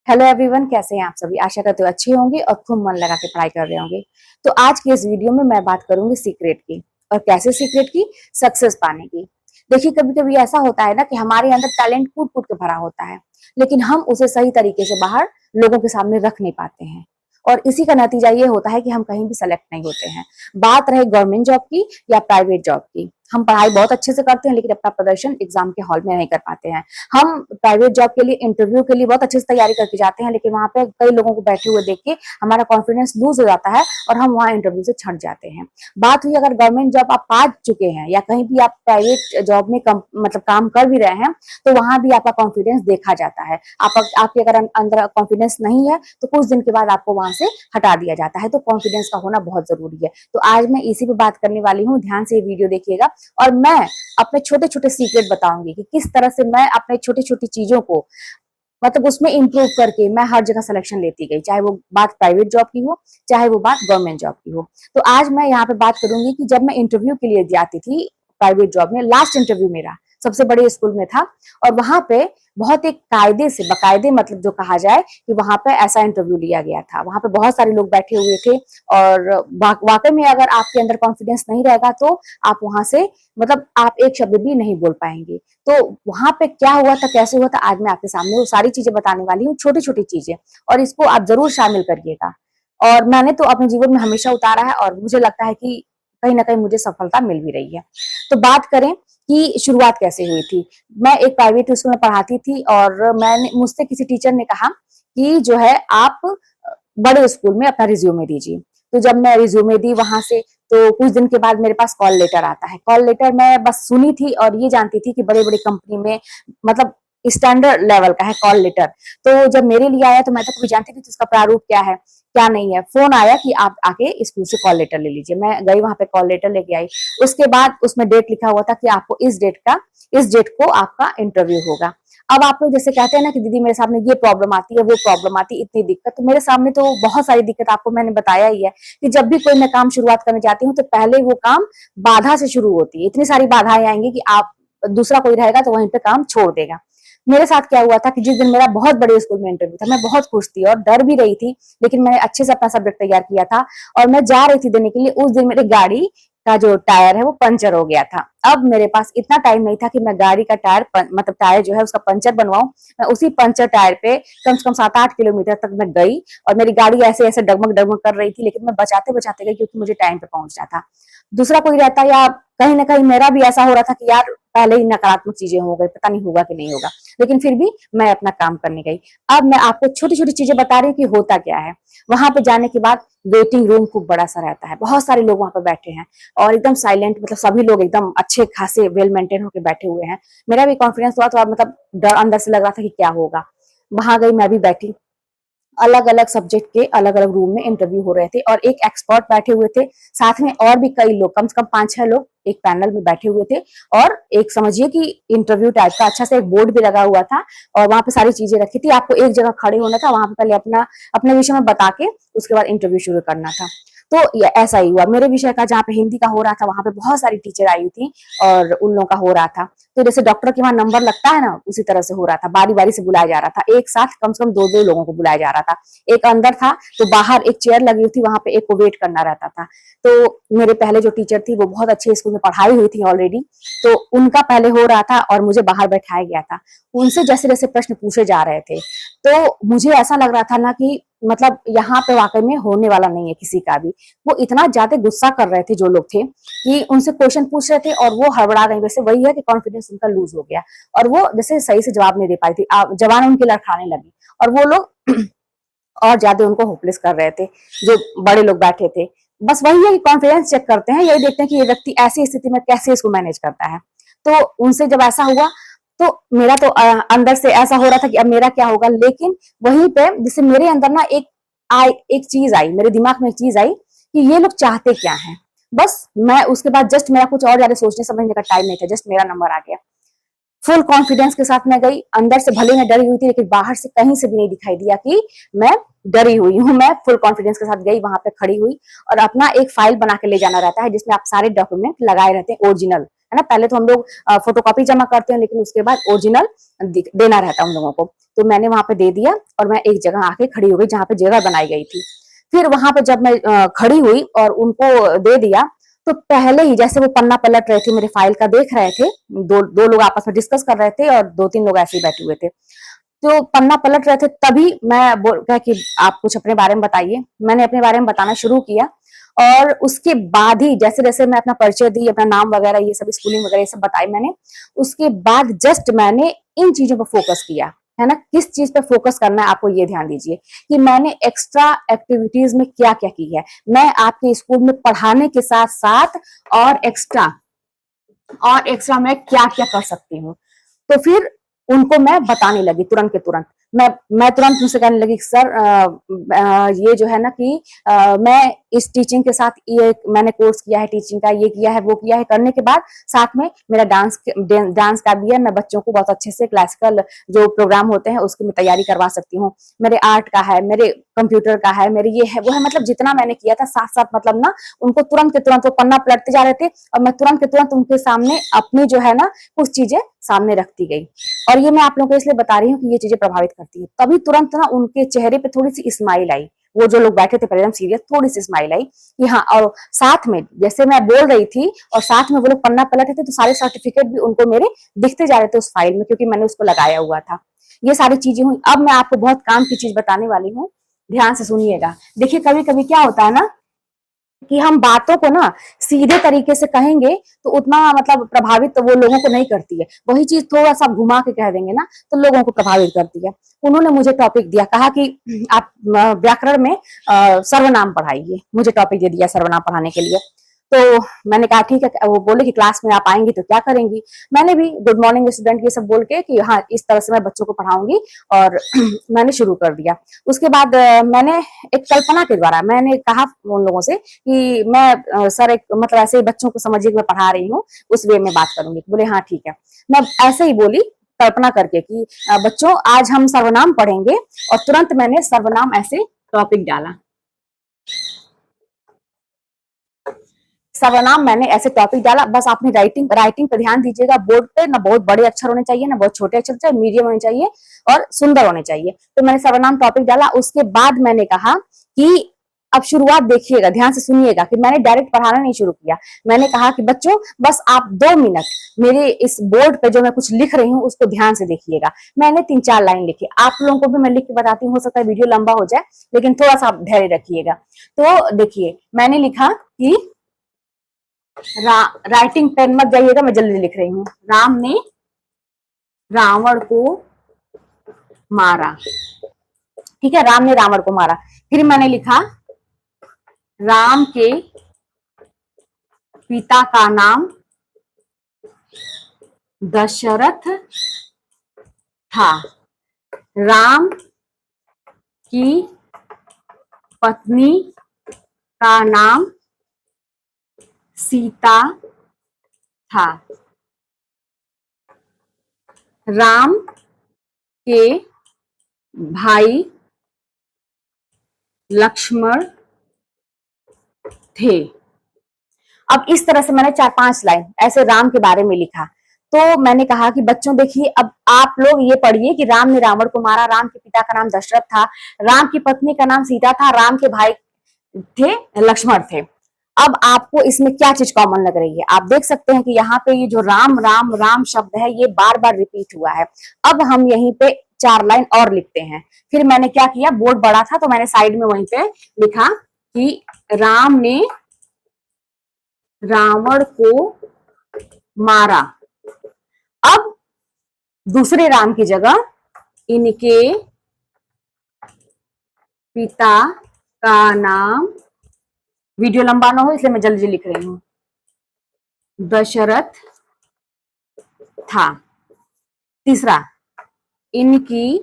Hello everyone, कैसे हैं आप सभी। आशा करते हो अच्छे होंगे और खूब मन लगा के पढ़ाई कर रहे होंगे। तो आज की इस वीडियो में मैं बात करूंगी सीक्रेट की। और कैसे सीक्रेट की? सक्सेस पाने की। देखिए, कभी कभी ऐसा होता है ना कि हमारे अंदर टैलेंट कूट कूट के भरा होता है, लेकिन हम उसे सही तरीके से बाहर लोगों के सामने रख नहीं पाते हैं। और इसी का नतीजा ये होता है कि हम कहीं भी सेलेक्ट नहीं होते हैं। बात रहे गवर्नमेंट जॉब की या प्राइवेट जॉब की, हम पढ़ाई बहुत अच्छे से करते हैं लेकिन अपना प्रदर्शन एग्जाम के हॉल में नहीं कर पाते हैं। हम प्राइवेट जॉब के लिए इंटरव्यू के लिए बहुत अच्छे से तैयारी करके जाते हैं, लेकिन वहां पे कई लोगों को बैठे हुए देख के हमारा कॉन्फिडेंस लूज हो जाता है और हम वहां इंटरव्यू से छट जाते हैं। बात हुई अगर गवर्नमेंट जॉब आप पा चुके हैं या कहीं भी आप प्राइवेट जॉब में मतलब काम कर भी रहे हैं, तो वहां भी आपका कॉन्फिडेंस देखा जाता है। आपके अगर अंदर कॉन्फिडेंस नहीं है तो कुछ दिन के बाद आपको वहां से हटा दिया जाता है। तो कॉन्फिडेंस का होना बहुत जरूरी है। तो आज मैं इसी पे बात करने वाली हूँ, ध्यान से ये वीडियो देखिएगा। और मैं अपने छोटे छोटे सीक्रेट बताऊंगी कि किस तरह से मैं अपने छोटी छोटी चीजों को मतलब उसमें इंप्रूव करके मैं हर जगह सिलेक्शन लेती गई, चाहे वो बात प्राइवेट जॉब की हो चाहे वो बात गवर्नमेंट जॉब की हो। तो आज मैं यहाँ पे बात करूंगी कि जब मैं इंटरव्यू के लिए जाती थी प्राइवेट जॉब में, लास्ट इंटरव्यू मेरा सबसे बड़े स्कूल में था और वहां पे बहुत एक कायदे से बाकायदे मतलब जो कहा जाए कि वहां पे ऐसा इंटरव्यू लिया गया था। वहां पे बहुत सारे लोग बैठे हुए थे और वाकई में अगर आपके अंदर कॉन्फिडेंस नहीं रहेगा तो आप वहां से मतलब आप एक शब्द भी नहीं बोल पाएंगे। तो वहां पे क्या हुआ था, कैसे हुआ था, आज मैं आपके सामने वो सारी चीजें बताने वाली हूँ, छोटी छोटी चीजें, और इसको आप जरूर शामिल करिएगा। और मैंने तो अपने जीवन में हमेशा उतारा है और मुझे लगता है कि कहीं ना कहीं मुझे सफलता मिल भी रही है। तो बात करें कि शुरुआत कैसे हुई थी। मैं एक प्राइवेट स्कूल में पढ़ाती थी और मैंने मुझसे किसी टीचर ने कहा कि जो है आप बड़े स्कूल में अपना रिज्यूमे दीजिए। तो जब मैं रिज्यूमे दी वहां से, तो कुछ दिन के बाद मेरे पास कॉल लेटर आता है। कॉल लेटर मैं बस सुनी थी और ये जानती थी कि बड़े बड़े कंपनी में मतलब स्टैंडर्ड लेवल का है कॉल लेटर। तो जब मेरे लिए आया तो मैं तो कभी जानती थी इसका प्रारूप क्या है क्या नहीं है। फोन आया कि आप आके स्कूल से कॉल लेटर ले लीजिए। मैं गई वहां पे, कॉल लेटर लेके आई। उसके बाद उसमें डेट लिखा हुआ था कि आपको इस डेट को आपका इंटरव्यू होगा। अब आप लोग जैसे कहते हैं ना कि दीदी मेरे सामने ये प्रॉब्लम आती है, वो प्रॉब्लम आती है, इतनी दिक्कत, तो मेरे सामने तो बहुत सारी दिक्कत आपको मैंने बताया ही है कि जब भी कोई मैं काम शुरुआत करने जाती हूँ तो पहले वो काम बाधा से शुरू होती है। इतनी सारी बाधाएं आएंगी कि आप दूसरा कोई रहेगा तो वहीं पे काम छोड़ देगा। मेरे साथ क्या हुआ था कि जिस दिन मेरा बहुत बड़े स्कूल में इंटरव्यू था, मैं बहुत खुश थी और डर भी रही थी, लेकिन मैंने अच्छे से अपना सब्जेक्ट तैयार किया था और मैं जा रही थी देने के लिए। उस दिन मेरी गाड़ी का जो टायर है वो पंचर हो गया था। अब मेरे पास इतना टाइम नहीं था कि मैं गाड़ी का टायर मतलब टायर जो है उसका पंचर बनवाऊं। मैं उसी पंचर टायर पे कम से कम 7-8 किलोमीटर तक मैं गई और मेरी गाड़ी ऐसे ऐसे डगमग डगमग कर रही थी, लेकिन मैं बचाते बचाते गई क्योंकि मुझे टाइम पे पहुंचना था। दूसरा कोई रहता या कहीं ना कहीं मेरा भी ऐसा हो रहा था कि यार पहले ही नकारात्मक चीजें हो गई, पता नहीं होगा कि नहीं होगा, लेकिन फिर भी मैं अपना काम करने गई। अब मैं आपको छोटी छोटी चीजें बता रही हूँ कि होता क्या है। वहां पे जाने के बाद वेटिंग रूम खूब बड़ा सा रहता है, बहुत सारे लोग वहां पे बैठे हैं और एकदम साइलेंट, मतलब सभी लोग एकदम अच्छे खासे वेल मेंटेन होकर बैठे हुए हैं। मेरा भी कॉन्फिडेंस हुआ तो मतलब डर अंदर से लग रहा था कि क्या होगा। वहां गई, मैं भी बैठी। अलग अलग सब्जेक्ट के अलग अलग रूम में इंटरव्यू हो रहे थे और एक एक्सपर्ट बैठे हुए थे, साथ में और भी कई लोग, कम से कम 5-6 लोग एक पैनल में बैठे हुए थे। और एक समझिए कि इंटरव्यू टाइप का अच्छा से एक बोर्ड भी लगा हुआ था और वहां पे सारी चीजें रखी थी। आपको एक जगह खड़े होना था, वहां पे पहले अपने विषय में बता के उसके बाद इंटरव्यू शुरू करना था। तो ऐसा ही हुआ मेरे विषय का, जहाँ पे हिंदी का हो रहा था वहां पे बहुत सारी टीचर आई हुई थी और उन लोगों का हो रहा था। तो जैसे डॉक्टर के वहां नंबर लगता है ना, उसी तरह से हो रहा था, बारी बारी से बुलाया जा रहा था। एक साथ कम से कम 2-2 लोगों को बुलाया जा रहा था। एक अंदर था तो बाहर एक चेयर लगी हुई थी, वहां पे एक को वेट करना रहता था। तो मेरे पहले जो टीचर थी वो बहुत अच्छे स्कूल में पढ़ाई हुई थी ऑलरेडी, तो उनका पहले हो रहा था और मुझे बाहर बैठाया गया था। उनसे जैसे जैसे प्रश्न पूछे जा रहे थे तो मुझे ऐसा लग रहा था ना कि मतलब यहाँ पे वाकई में होने वाला नहीं है किसी का भी। वो इतना ज्यादा गुस्सा कर रहे थे जो लोग थे कि उनसे क्वेश्चन पूछ रहे थे और वो हड़बड़ा गई। वैसे वही है कि कॉन्फिडेंस उनका लूज हो गया और वो जैसे सही से जवाब नहीं दे पाई थी, जवान उनकी लड़खड़ाने लगी और वो लोग और ज्यादा उनको होपलेस कर रहे थे जो बड़े लोग बैठे थे। बस वही है कि कॉन्फिडेंस चेक करते हैं, यही देखते हैं कि ये व्यक्ति ऐसी स्थिति में कैसे इसको मैनेज करता है। तो उनसे जब ऐसा हुआ तो मेरा तो अंदर से ऐसा हो रहा था कि अब मेरा क्या होगा। लेकिन वहीं पे जैसे मेरे अंदर ना एक चीज आई, मेरे दिमाग में एक चीज आई कि ये लोग चाहते क्या है। बस मैं उसके बाद जस्ट मेरा कुछ और ज्यादा सोचने समझने का टाइम नहीं था, जस्ट मेरा नंबर आ गया। फुल कॉन्फिडेंस के साथ मैं गई। अंदर से भले मैं डरी हुई थी लेकिन बाहर से कहीं से भी नहीं दिखाई दिया कि मैं डरी हुई हूँ, मैं फुल कॉन्फिडेंस के साथ गई, वहां पे खड़ी हुई और अपना एक फाइल बना के ले जाना रहता है जिसमें आप सारे डॉक्यूमेंट लगाए रहते हैं ओरिजिनल, है ना। पहले तो हम लोग फोटोकॉपी जमा करते हैं, लेकिन उसके बाद ओरिजिनल देना रहता है उन लोगों को। तो मैंने वहां पे दे दिया और मैं एक जगह आके खड़ी हो गई जहाँ पे जगह बनाई गई थी। फिर वहां पे जब मैं खड़ी हुई और उनको दे दिया, तो पहले ही जैसे वो पन्ना पलट रहे थे, मेरे फाइल का देख रहे थे, दो दो लोग आपस में डिस्कस कर रहे थे और दो तीन लोग ऐसे ही बैठे हुए थे। तो पन्ना पलट रहे थे, तभी मैं बोल कहा कि आप कुछ अपने बारे में बताइए। मैंने अपने बारे में बताना शुरू किया और उसके बाद ही जैसे जैसे मैं अपना परिचय दी, अपना नाम वगैरह ये सब, स्कूलिंग वगैरह ये सब बताई मैंने, उसके बाद जस्ट मैंने इन चीजों पर फोकस किया, है ना। किस चीज पे फोकस करना है आपको ये ध्यान दीजिए कि मैंने एक्स्ट्रा एक्टिविटीज में क्या क्या की है। मैं आपके स्कूल में पढ़ाने के साथ साथ और एक्स्ट्रा मैं क्या क्या कर सकती हूँ। तो फिर उनको मैं बताने लगी तुरंत के तुरंत। मैं तुरंत उनसे कहने लगी, सर ये जो है ना कि मैं इस टीचिंग के साथ ये मैंने कोर्स किया है टीचिंग का, ये किया है वो किया है, करने के बाद साथ में मेरा डांस का भी है। मैं बच्चों को बहुत अच्छे से क्लासिकल जो प्रोग्राम होते हैं उसकी मैं तैयारी करवा सकती हूँ। मेरे आर्ट का है, मेरे कंप्यूटर का है, मेरे ये है वो है, मतलब जितना मैंने किया था साथ साथ, मतलब ना उनको तुरंत के तुरंत वो पन्ना पलटते जा रहे थे और मैं तुरंत के तुरंत उनके सामने अपनी जो है ना कुछ चीजें सामने रखती गई। और ये मैं आप लोगों को इसलिए बता रही हूँ कि ये चीजें प्रभावित करती है। तभी तुरंत ना उनके चेहरे पे थोड़ी सी स्माइल आई, वो जो लोग बैठे थे पहले एकदम सीरियस, थोड़ी सी स्माइल आई कि हाँ। और साथ में जैसे मैं बोल रही थी और साथ में वो लोग पन्ना पलटे थे, तो सारे सर्टिफिकेट भी उनको मेरे दिखते जा रहे थे उस फाइल में, क्योंकि मैंने उसको लगाया हुआ था। ये सारी चीजें हुई। अब मैं आपको बहुत काम की चीज बताने वाली हूँ, ध्यान से सुनिएगा। देखिए कभी कभी क्या होता है ना कि हम बातों को ना सीधे तरीके से कहेंगे तो उतना मतलब प्रभावित तो वो लोगों को नहीं करती है। वही चीज थोड़ा सा घुमा के कह देंगे ना तो लोगों को प्रभावित करती है। उन्होंने मुझे टॉपिक दिया, कहा कि आप व्याकरण में सर्वनाम पढ़ाइए। मुझे टॉपिक दे दिया सर्वनाम पढ़ाने के लिए। तो मैंने कहा ठीक है। वो बोले कि क्लास में आप आएंगी तो क्या करेंगी। मैंने भी गुड मॉर्निंग स्टूडेंट ये सब बोल के कि हाँ इस तरह से मैं बच्चों को पढ़ाऊंगी, और मैंने शुरू कर दिया। उसके बाद मैंने एक कल्पना के द्वारा मैंने कहा उन लोगों से कि मैं सर एक मतलब ऐसे ही बच्चों को समझिए कि मैं पढ़ा रही हूँ, उस वे में बात करूंगी। बोले हाँ ठीक है। मैं ऐसे ही बोली कल्पना करके कि बच्चों आज हम सर्वनाम पढ़ेंगे, और तुरंत मैंने सर्वनाम ऐसे टॉपिक डाला। सर्वनाम मैंने ऐसे टॉपिक डाला। बस आपने राइटिंग पे ध्यान दीजिएगा। बोर्ड पे ना बहुत बड़े अक्षर होने चाहिए, ना बहुत छोटे अक्षर चाहिए, मीडियम होने चाहिए और सुंदर होने चाहिए। तो मैंने सर्वनाम टॉपिक डाला। उसके बाद मैंने कहा कि अब शुरुआत देखिएगा, ध्यान से सुनिएगा कि मैंने डायरेक्ट पढ़ाना नहीं शुरू किया। मैंने कहा कि बच्चों बस आप 2 मिनट मेरे इस बोर्ड पे जो मैं कुछ लिख रही हूँ उसको ध्यान से देखिएगा। मैंने 3-4 लाइन लिखी। आप लोगों को भी मैं लिख के बताती हूँ, हो सकता है वीडियो लंबा हो जाए, लेकिन थोड़ा सा आप धैर्य रखिएगा। तो देखिए मैंने लिखा कि राइटिंग पेन मत जाइएगा, मैं जल्दी लिख रही हूँ। राम ने रावण को मारा। ठीक है, राम ने रावण को मारा। फिर मैंने लिखा राम के पिता का नाम दशरथ था। राम की पत्नी का नाम सीता था। राम के भाई लक्ष्मण थे। अब इस तरह से मैंने 4-5 लाइन ऐसे राम के बारे में लिखा। तो मैंने कहा कि बच्चों देखिए अब आप लोग ये पढ़िए कि राम ने रावण को मारा, राम के पिता का नाम दशरथ था, राम की पत्नी का नाम सीता था, राम के भाई थे लक्ष्मण थे। अब आपको इसमें क्या चीज कॉमन लग रही है? आप देख सकते हैं कि यहाँ पे ये जो राम राम राम शब्द है ये बार बार रिपीट हुआ है। अब हम यहीं पे 4 लाइन और लिखते हैं। फिर मैंने क्या किया, बोर्ड बड़ा था तो मैंने साइड में वहीं पे लिखा कि राम ने रावण को मारा। अब दूसरे राम की जगह इनके पिता का नाम, वीडियो लंबा ना हो इसलिए मैं जल्दी लिख रही हूं, दशरथ था। तीसरा, इनकी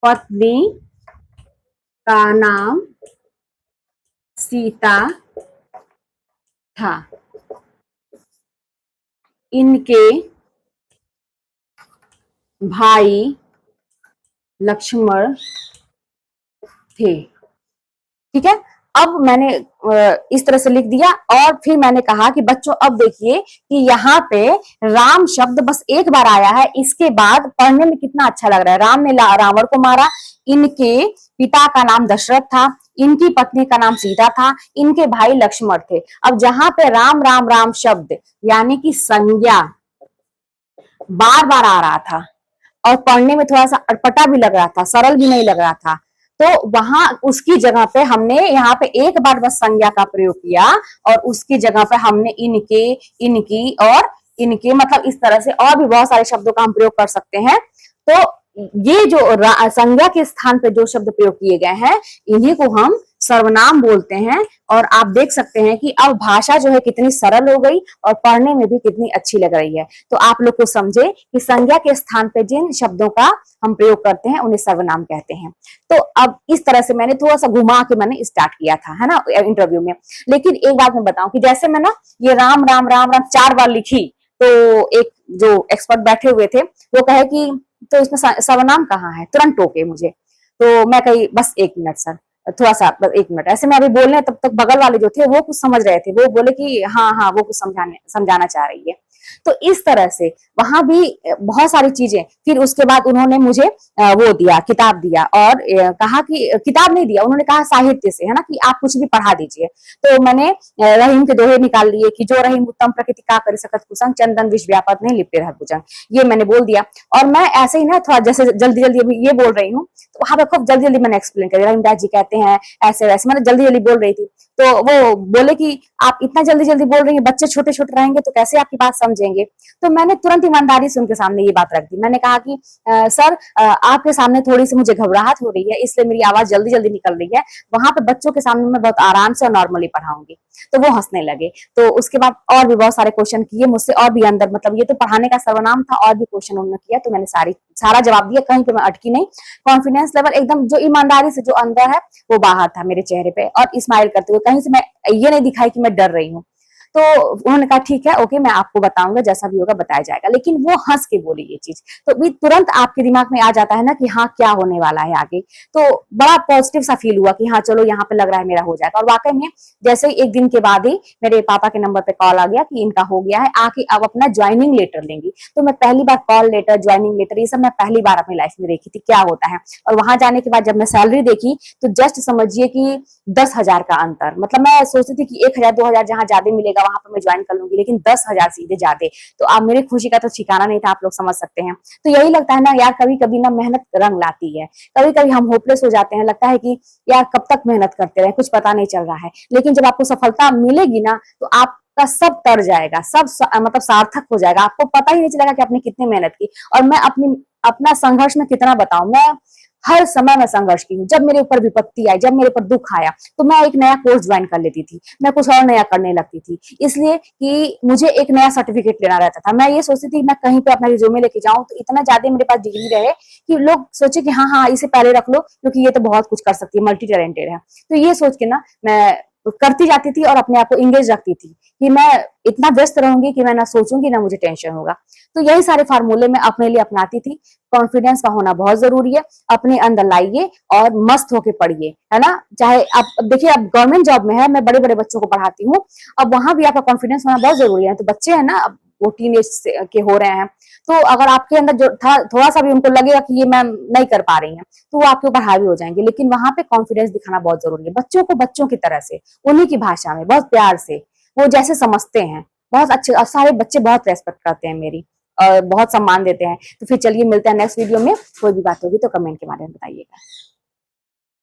पत्नी का नाम सीता था। इनके भाई लक्ष्मण थे। ठीक है, अब मैंने इस तरह से लिख दिया और फिर मैंने कहा कि बच्चों अब देखिए कि यहाँ पे राम शब्द बस एक बार आया है, इसके बाद पढ़ने में कितना अच्छा लग रहा है। राम ने रावण को मारा, इनके पिता का नाम दशरथ था, इनकी पत्नी का नाम सीता था, इनके भाई लक्ष्मण थे। अब जहां पे राम राम राम शब्द यानी कि संज्ञा बार बार आ रहा था और पढ़ने में थोड़ा सा अटपटा भी लग रहा था, सरल भी नहीं लग रहा था, तो वहां उसकी जगह पे हमने यहाँ पे एक बार बस संज्ञा का प्रयोग किया और उसकी जगह पे हमने इनके, इनकी और इनके, मतलब इस तरह से और भी बहुत सारे शब्दों का हम प्रयोग कर सकते हैं। तो ये जो संज्ञा के स्थान पे जो शब्द प्रयोग किए गए हैं इन्हीं को हम सर्वनाम बोलते हैं। और आप देख सकते हैं कि अब भाषा जो है कितनी सरल हो गई और पढ़ने में भी कितनी अच्छी लग रही है। तो आप लोग को समझे कि संज्ञा के स्थान पे जिन शब्दों का हम प्रयोग करते हैं उन्हें सर्वनाम कहते हैं। तो अब इस तरह से मैंने थोड़ा सा घुमा के मैंने स्टार्ट किया था, है ना, इंटरव्यू में। लेकिन एक बात मैं बताऊं कि जैसे मैं ना ये राम राम राम राम 4 बार लिखी, तो एक जो एक्सपर्ट बैठे हुए थे वो कहे कि तो इसमें सर्वनाम कहाँ है, तुरंत टोके मुझे। तो मैं कही बस 1 मिनट सर, थोड़ा सा बस 1 मिनट। ऐसे में अभी बोलने, तब तक बगल वाले जो थे वो कुछ समझ रहे थे, वो बोले कि हाँ हाँ वो कुछ समझाना चाह रही है। तो इस तरह से वहां भी बहुत सारी चीजें। फिर उसके बाद उन्होंने मुझे वो दिया, किताब दिया और कहा कि किताब नहीं दिया, उन्होंने कहा साहित्य से, है ना, कि आप कुछ भी पढ़ा दीजिए। तो मैंने रहीम के दोहे निकाल लिए कि जो रहीम उत्तम प्रकृति का कर सकत कुसंग, चंदन विष व्यापत नहीं लिपटे रह भुजंग, ये मैंने बोल दिया। और मैं ऐसे ही ना थोड़ा जैसे जल्दी जल्दी अभी ये बोल रही हूँ, तो वहां पर खूब जल्दी जल्दी मैंने एक्सप्लेन कर दिया, रहीमदास जी कहते हैं ऐसे वैसे, मैंने जल्दी जल्दी बोल रही थी। तो वो बोले कि आप इतना जल्दी जल्दी बोल रही हैं, बच्चे छोटे छोटे रहेंगे तो कैसे आपकी बात समझेंगे। तो मैंने तुरंत ईमानदारी से उनके सामने ये बात रख दी। मैंने कहा कि सर आपके सामने थोड़ी सी मुझे घबराहट हो रही है, इसलिए मेरी आवाज जल्दी जल्दी निकल रही है, वहां पे बच्चों के सामने मैं बहुत आराम से और नॉर्मली पढ़ाऊंगी। तो वो हंसने लगे। तो उसके बाद और भी बहुत सारे क्वेश्चन किए मुझसे, और भी अंदर, मतलब ये तो पढ़ाने का सर्वनाम था, और भी क्वेश्चन उन्होंने किया, तो मैंने सारा जवाब दिया, कहीं पे मैं अटकी नहीं। कॉन्फिडेंस लेवल एकदम जो ईमानदारी से जो अंदर है वो बाहर था मेरे चेहरे पे, और स्माइल करते हुए, कहीं से मैं ये नहीं दिखाई कि मैं डर रही हूँ। तो उन्होंने कहा ठीक है, ओके, मैं आपको बताऊंगा, जैसा भी होगा बताया जाएगा। लेकिन वो हंस के बोली ये चीज, तो भी तुरंत आपके दिमाग में आ जाता है ना कि हाँ क्या होने वाला है आगे। तो बड़ा पॉजिटिव सा फील हुआ कि हाँ चलो यहाँ पे लग रहा है मेरा हो जाएगा। और वाकई में जैसे एक दिन के बाद ही मेरे पापा के नंबर पे कॉल आ गया कि इनका हो गया है, आके अब अपना ज्वाइनिंग लेटर लेंगी। तो मैं पहली बार कॉल लेटर, ज्वाइनिंग लेटर, ये सब मैं पहली बार अपनी लाइफ में देखी थी क्या होता है। और वहां जाने के बाद जब मैं सैलरी देखी तो जस्ट समझिए कि 10,000 का अंतर। मतलब मैं सोचती थी कि 1,000 2,000 जहां ज्यादा मिलेगा वहां पर मैं ज्वाइन कर लूंगी, लेकिन 10,000 सीधे ज्यादा। तो अब मेरी खुशी का तो ठिकाना नहीं था, आप लोग समझ सकते हैं। तो यही लगता है ना यार, कभी कभी ना मेहनत रंग लाती है। कभी कभी हम होपलेस हो जाते हैं, लगता है कि यार कब तक मेहनत करते रहे, कुछ पता नहीं चल रहा है। लेकिन जब आपको सफलता मिलेगी ना तो आपका सब तर जाएगा, सब मतलब सार्थक हो जाएगा। आपको पता ही नहीं चलेगा कि आपने कितनी मेहनत की। और मैं अपना संघर्ष में कितना बताऊं, मैं हर समय में संघर्ष की हूँ। जब मेरे ऊपर विपत्ति आई, जब मेरे ऊपर दुख आया, तो मैं एक नया कोर्स ज्वाइन कर लेती थी, मैं कुछ और नया करने लगती थी, इसलिए कि मुझे एक नया सर्टिफिकेट लेना रहता था। मैं ये सोचती थी मैं कहीं पे अपना रिज्यूमे लेके जाऊं तो इतना ज्यादा मेरे पास डिग्री रहे कि लोग सोचे कि हाँ हाँ इसे पहले रख लो क्योंकि ये तो बहुत कुछ कर सकती है, मल्टी टैलेंटेड है। तो ये सोच के ना मैं करती जाती थी और अपने आप को इंगेज रखती थी कि मैं इतना व्यस्त रहूंगी कि मैं ना सोचूंगी ना मुझे टेंशन होगा। तो यही सारे फार्मूले मैं अपने लिए अपनाती थी। कॉन्फिडेंस का होना बहुत जरूरी है, अपने अंदर लाइए और मस्त होके पढ़िए, है ना। चाहे आप देखिए, अब गवर्नमेंट जॉब में है, मैं बड़े बड़े बच्चों को पढ़ाती हूँ, अब वहां भी आपका कॉन्फिडेंस होना बहुत जरूरी है। तो बच्चे है ना, अब वो टीनेज के हो रहे हैं, तो अगर आपके अंदर जो थोड़ा सा भी उनको लगेगा कि ये मैम नहीं कर पा रही हैं, तो वो आपके ऊपर हावी हो जाएंगे। लेकिन वहां पे कॉन्फिडेंस दिखाना बहुत जरूरी है, बच्चों को बच्चों की तरह से, उन्हीं की भाषा में, बहुत प्यार से, वो जैसे समझते हैं। बहुत अच्छे, और सारे बच्चे बहुत रेस्पेक्ट करते हैं मेरी और बहुत सम्मान देते हैं। तो फिर चलिए मिलते हैं नेक्स्ट वीडियो में। कोई भी बात होगी तो कमेंट के माध्यम में बताइएगा।